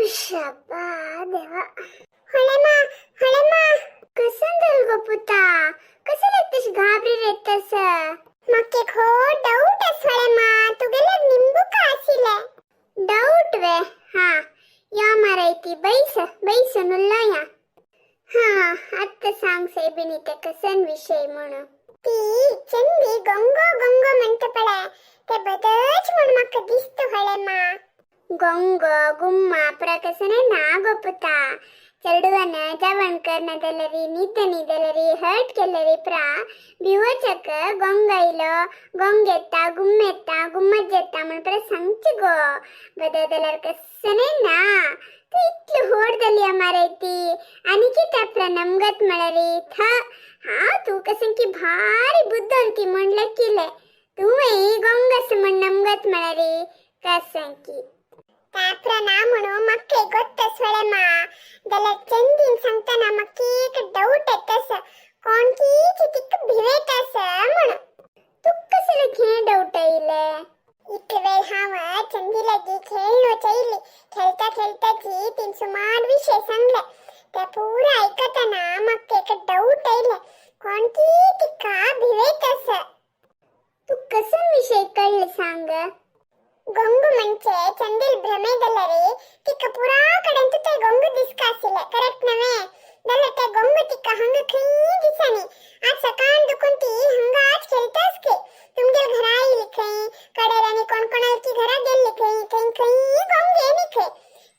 शब्बा देवा. हळेमा हळेमा कसं झालं ग पुता? कसं लागतेस घाबरी रेतस? मक्के खो डाऊट अस हळेमा तू गेला निंबू का आसिले डाऊट वे. हा या मारायती बैस बैस नुल्ला या. हा आता सांग साहेबिनी ते कसन विषय म्हणून ती चंदी गंगो गंगो म्हणते पडे ते बदच म्हणून मका दिसतो हळेमा. गंग गुम्मा प्रकसने नागोपुता चरडुवन जवण कर्णदलरी निದ್ದನಿದಲರಿ ಹರ್ಟ್ ಕೆಲ್ಲರಿ ಪ್ರಾ ಬಿವಚಕ ಗೊಂಗೈಲೋ ಗೊಂಗೆತ್ತ ಗುಮ್ಮೆತ್ತ ಗುಮ್ಮಜ್ಜೆತ್ತ ಮಣಪ್ರ ಸಂಚಿಗೋ ಬದದಲರ ಕಸನೆ ನಾ इतलं होडदली अमारायती आणि की त्याप्रा नमगत मळरी था. हा तू कसन की भारी बुद्धंती म्हणलं किले तू गंगस म्हण नमगत मळरी कसन की त्याप्रा ना म्हणू मक्के गोत्त स्वळेमा दला चंदीन सांगताना मक्के एक डाऊट येतस कोण की चितिक भिवेतस म्हण तू कसले घे डाऊट येले इतके वेळ हावा चंदी लगी खेळलो चैली खेळता खेळताची तीन सुमार विषय सांगले त्या पुरा ऐकताना मग एक डाऊट येले कोण की ती का भिवेतस. तू कसन विषय कळले सांग. गंगू म्हणजे चंदील भ्रमेदलरी तिक पुरा कडेंतू ते गंगू दिसकासिले करेक्ट नवे दल ते गंगू तिक हंग खई दिसनी आज सकाळ दुकुन ती हंग आज खेळतास की तुमगे घरा आईली खई कडेरानी कोण कोणाची घरा गेली खई खई खई गंगे निखे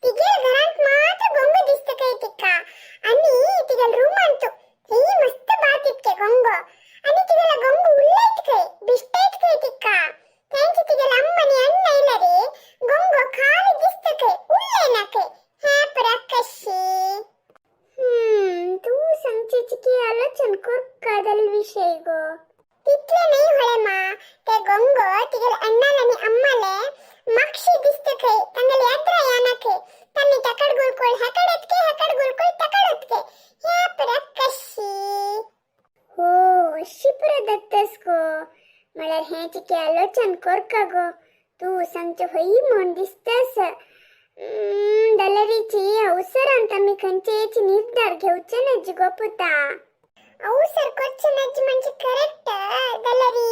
तिगे घरात मात्र गंगू दिसते काय तिका आणि तिगल रूम आणतो ही मस्त बात इतके गंगो आणि तिगला गंगू उल्लेत खई बिस्टेत खई तिका त्यांची तिगल अम्मनी अन्न इलरी गंगो खाली दिसते खई उल्ले ना खई हे प्रकाशी. तू सांगतेच की आलोचन कर कादल विषय गो तिथले नाही होळे मा ते गंगो तिगल अण्णाला आणि अम्माले मक्षी दिसते खई तंगल यात्रा याना खई तन्नी तकड गुलकोळ हकडत के हकड गुलकोळ तकडत के हे प्रकाशी. हो शिप्र दत्तस गो मला हे चिके आलोचन कर का गो तू सांगते होई म्हण दिसतस दलरीची अवसर अंत मी खंचेच निर्धार घेऊचे नजी गोपुता. अवसर कोच नजी म्हणजे करेक्ट दलरी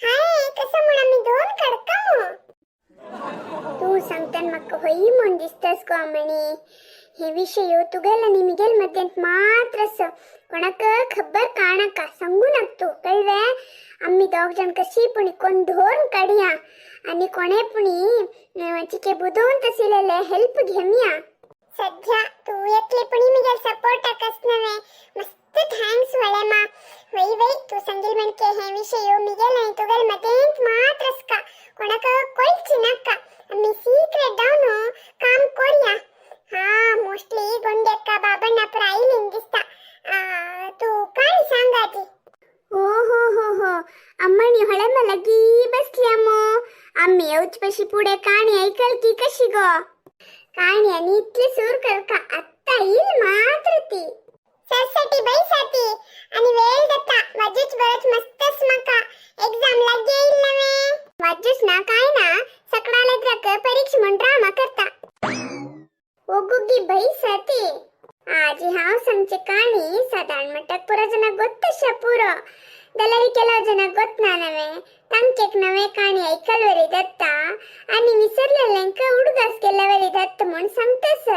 हाय कसं म्हणा मी दोन कडका मो तू सांगतान मग होई म्हण दिसतस गो म्हणे हे विषय तुगेल आणि मिगेल मध्यंत मात्र कोणाक खबर काणका सांगू नकतो कळवे. आम्ही दोघ जण कशी पुणी कोण धोरण काढया आणि कोणे पुणी चिके बुदवून तसिलेले हेल्प घेऊया. सध्या तू एकले पुणी मिगेल सपोर्ट नवे मस्त थँक्स वळेमा. वई वई तू संगील म्हणके हे विषय मिगेल आणि तुगेल मध्यंत मात्रस का कोणाक कोळची नका आम्ही सिक्रेट डाऊन काम करूया. हा मोस्टली गोंड्याका बाबांना प्राईलिंग दिसता तू काय सांगाती. हो हो हो हो अम्मणी हळे मला गी बसल्या मो आम्ही येऊच पशी पुढे काणी ऐकल की कशी गो काणी आणि इतली सूर कर का आत्ता येईल मात्र ती सरसाठी बैसाती आणि वेळ देता वाजूच बरच मस्तच मका एक्झाम लागे येईल नवे वाजूच ना काय ना सकडाले द्रक परीक्षा म्हण ड्रामा करता ओ गुग्गी बैसाती आजी हाव सांगचे काणी साधारण मटक पुरा जना गोत्तशा पुरो दलरी केला जना गोत ना नवे तांकेक नवे काणी ऐकलवरी दत्ता आणि विसरलेल्यांक उडगास केल्यावरी दत्त म्हणून सांगतस.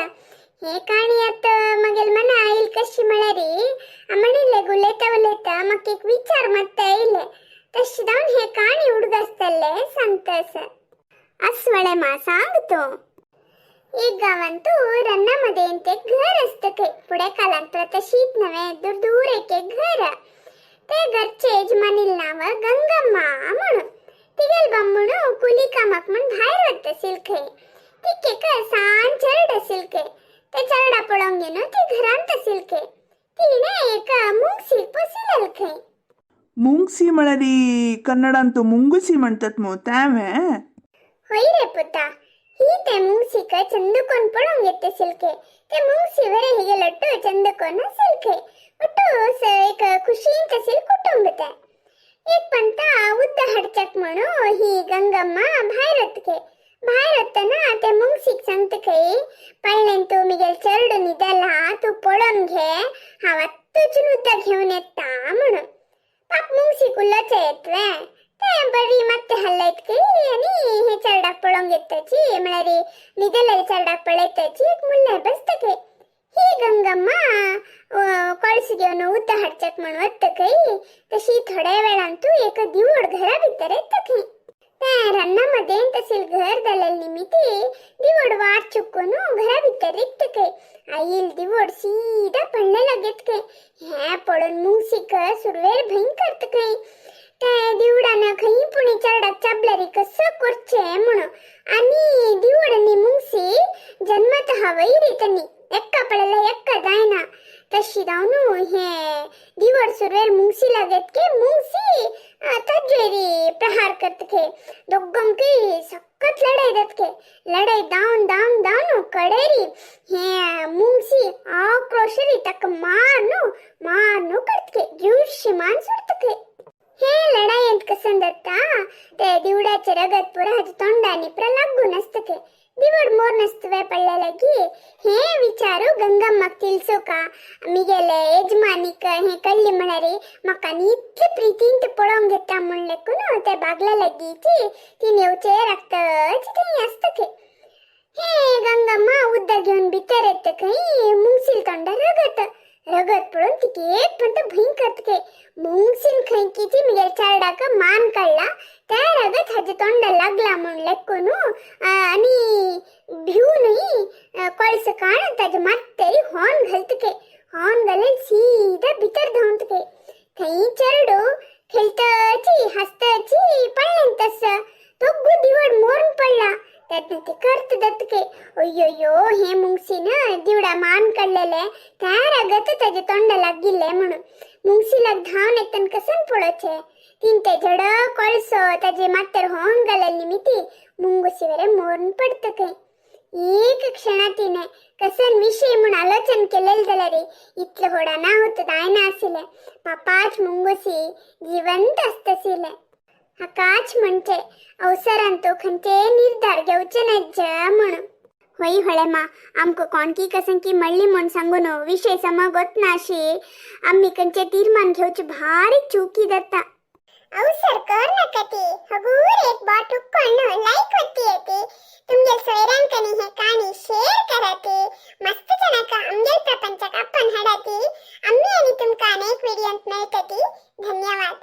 हे काणी आता मगेल मना आईल कशी मळरी आमणीले गुलेता वलेता मग एक विचार मत्ता येईल तशी जाऊन हे काणी उडगासतले सांगतस. अस्वळे मा सांगतो एक गावांतू रन्नामध्ये ते घर असतं काही पुढे कालांतर तशीच नव्हे दूर दूर एक घर ते घरचे यजमानील नाव गंगम्मा म्हणून तिगेल बांबून कुली कामाक म्हण बाहेर होत असेल खे ती केक सांज चरड असेल खे ते चरडा पळून घेऊन ती घरांत असेल खे तिने एक मुंगसी पोसिलेल खे. मुंगसी म्हळरी कन्नडांत मुंगुसी म्हणतात मो त्यावे होई रे पुता ही ते मुंगसीक चंदकोन पळून घेते सिल्के ते मुंगसी वरे हिगे लट्टू चंदकोन सिल्के उठूस एक खुशींत सिल कुटुंब ते एक पंता उद्द हडचक म्हणू ही गंगम्मा बाहेरत के बाहेर होतं ना ते मुंगसीक सांगत काही पडलेन तू मिगेल चरडून निदला तू पळून घे हावा तुझून उद्या घेऊन येता म्हणून पाप मुंगसीक उल्लच येतवे ते बरी ಮತ್ತೆ हल्लायत काही आणि हे चरडाक पळून घेताची म्हणारी निदला चरडाक पळयताची एक मुल्ले बसत ही गंगम्मा कळस घेऊन उद्दा हाडचक म्हणून वत्त काही तशी थोड्या वेळान तू एक दिवड घरा भितर येत काही त्या रन्नामध्ये तसेल घर दलाल निमित्ती दिवड वाट चुकून घरा भितर रिक्त काही आईल दिवड सीधा पडणे लागेत काही ह्या पडून मुंगसीक सुरवेर भयंकर काही त्या दिवडानं खई पुणे चरडाक चाबलारी कसं करचे म्हणून आणि दिवडनी मुंगसी जन्मत हवई त्यांनी एक्का पडला एक्का जायना तशी जाऊन हे दिवड सुरवेर मुंगसी लागत के मुंगसी तज्वेरी प्रहार करत के दोघं की सखत लढाई देत के लढाई दाऊन दाऊन दाऊन कडेरी हे मुंगसी आक्रोशरी तक मारनो करत के जीवशी मान सोडत के हे लढाई अंत कसं दत्ता ते दिवडाचे रगत पुराज तोंडाने लागून असत के दिवड मोर नसतवे पडलेलगी हे विचारू गंगम्मक तिल्सो का मिगेले यजमानिक हे कल्ली म्हणारे मका इतके प्रीतीन ते पळवून घेता म्हणलेकून ते बागला लगीची ती नेवचे रक्तच काही असत के हे गंगम्मा उद्दा घेऊन भितर येत काही मुंगसील तोंडा रगत पडून तिथे एक पण भयंकर के मुंगसील खैकीची मिगेल चारडाक मान काढला त्या रगत हाजे तोंडा लागला म्हणले कोणू आणि भिऊ नाही कळस काढ ताजे मात्तरी हॉर्न घालत के हॉर्न घालेल सीधा भितर धावत के खई चरडो खेळतची हसतची पडलेन तस तो दिवड मोरून पडला त्यातनं ते करत दत्त के अय्यो हे मुंगसीनं दिवडा मान काढलेले त्या रगत त्याचे तोंडाला गिल्ले म्हणून मुंगसीला धावून येतन कसन पडोचे तीन ते जड कळस त्याचे मात्र होऊन घालेल निमित्ती मुंगसीवरे मोरून पडत काही एक क्षणातीने कसन विषय म्हणून आलोचन केलेल झालं रे इतलं होडा ना होत दायना असिले पापाच मुंगसी जिवंत असतसिले हकाच म्हणचे अवसरांतो खंचे निर्धार घेवचे नज्ज म्हणून होई हळेमा आमको कोणकी कसंकी मळली म्हणून सांगून विषय समगत नाशी आम्ही कंचे तीर्मान घेवचे भारी चुकी दत्ता अवसर कर नकती हगूर एक बार टुक्कन लाईक होती येते तुमगे सोयरांकनी हे कहाणी शेअर करते मस्त जनका आमगे प्रपंचक आपण हडती आम्ही आणि तुमका अनेक व्हिडिओ मिळतती धन्यवाद.